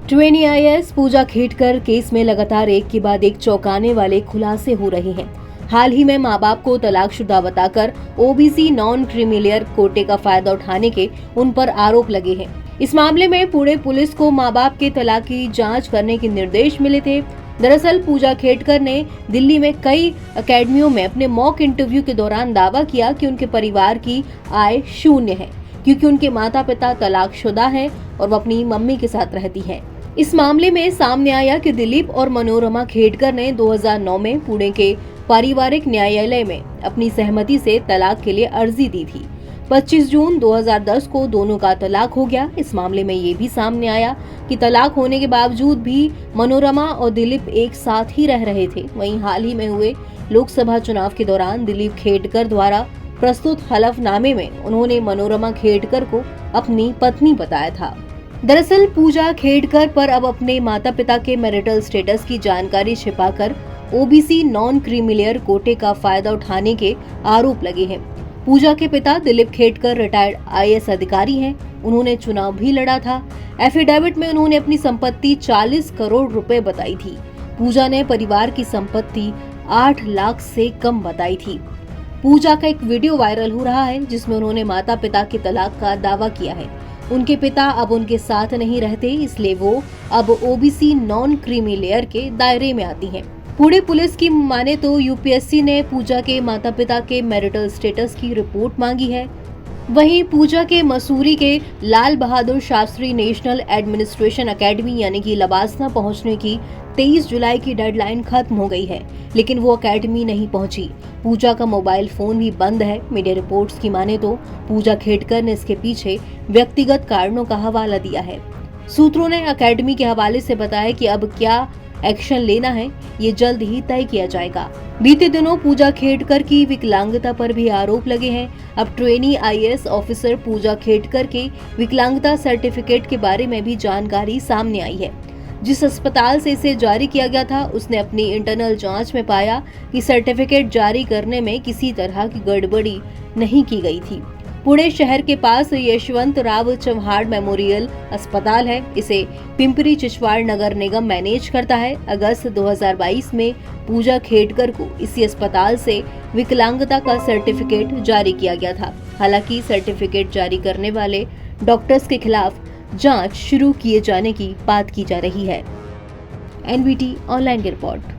Trainee IAS पूजा Khedkar case में लगातार एक के बाद एक चौंकाने वाले खुलासे हो रहे हैं। हाल ही में मां बाप को तलाकशुदा बताकर ओबीसी नॉन क्रीमिलियर कोटे का फायदा उठाने के उन पर आरोप लगे हैं। इस मामले में पुणे पुलिस को मां बाप के तलाक की जांच करने के निर्देश मिले थे। दरअसल पूजा खेडकर ने दिल्ली में कई अकेडमियों में अपने मॉक इंटरव्यू के दौरान दावा किया कि उनके परिवार की आय शून्य है, क्योंकि उनके माता पिता तलाकशुदा हैं और वो अपनी मम्मी के साथ रहती हैं। इस मामले में सामने आया कि दिलीप और मनोरमा खेडकर ने 2009 में पुणे के पारिवारिक न्यायालय में अपनी सहमति से तलाक के लिए अर्जी दी थी। 25 जून 2010 को दोनों का तलाक हो गया। इस मामले में ये भी सामने आया कि तलाक होने के बावजूद भी मनोरमा और दिलीप एक साथ ही रह रहे थे। वहीं हाल ही में हुए लोकसभा चुनाव के दौरान दिलीप खेडकर द्वारा प्रस्तुत हलफनामे में उन्होंने मनोरमा खेडकर को अपनी पत्नी बताया था। दरअसल पूजा खेडकर पर अब अपने माता पिता के मैरिटल स्टेटस की जानकारी छिपाकर ओबीसी नॉन क्रीमिलियर कोटे का फायदा उठाने के आरोप लगे हैं। पूजा के पिता दिलीप खेडकर रिटायर्ड आईएएस अधिकारी हैं। उन्होंने चुनाव भी लड़ा था। एफिडेविट में उन्होंने अपनी संपत्ति 40 करोड़ रुपए बताई थी। पूजा ने परिवार की संपत्ति 8 लाख से कम बताई थी। पूजा का एक वीडियो वायरल हो रहा है जिसमें उन्होंने माता पिता के तलाक का दावा किया है। उनके पिता अब उनके साथ नहीं रहते, इसलिए वो अब ओबीसी नॉन क्रीमी लेयर के दायरे में आती हैं। पुणे पुलिस की माने तो यूपीएससी ने पूजा के माता पिता के मैरिटल स्टेटस की रिपोर्ट मांगी है। वहीं पूजा के मसूरी के Lal Bahadur Shastri national administration academy यानी कि लबासना पहुंचने की 23 जुलाई की डेडलाइन खत्म हो गई है, लेकिन वो एकेडमी नहीं पहुंची। पूजा का मोबाइल फोन भी बंद है। मीडिया रिपोर्ट्स की माने तो पूजा खेडकर ने इसके पीछे व्यक्तिगत कारणों का हवाला दिया है। सूत्रों ने एकेडमी के हवाले से बताया कि अब क्या एक्शन लेना है, ये जल्द ही तय किया जाएगा। बीते दिनों पूजा खेडकर की विकलांगता पर भी आरोप लगे हैं। अब ट्रेनी आईएएस ऑफिसर पूजा खेडकर के विकलांगता सर्टिफिकेट के बारे में भी जानकारी सामने आई है। जिस अस्पताल से इसे जारी किया गया था, उसने अपनी इंटरनल जांच में पाया कि सर्टिफिकेट जारी करने में किसी तरह की गड़बड़ी नहीं की गई थी। पुणे शहर के पास यशवंत राव चव्हाण मेमोरियल अस्पताल है। इसे पिंपरी चिचवाड़ नगर निगम मैनेज करता है। अगस्त 2022 में पूजा खेडकर को इसी अस्पताल से विकलांगता का सर्टिफिकेट जारी किया गया था। हालांकि सर्टिफिकेट जारी करने वाले डॉक्टर्स के खिलाफ जांच शुरू किए जाने की बात की जा रही है। एनबीटी ऑनलाइन की रिपोर्ट।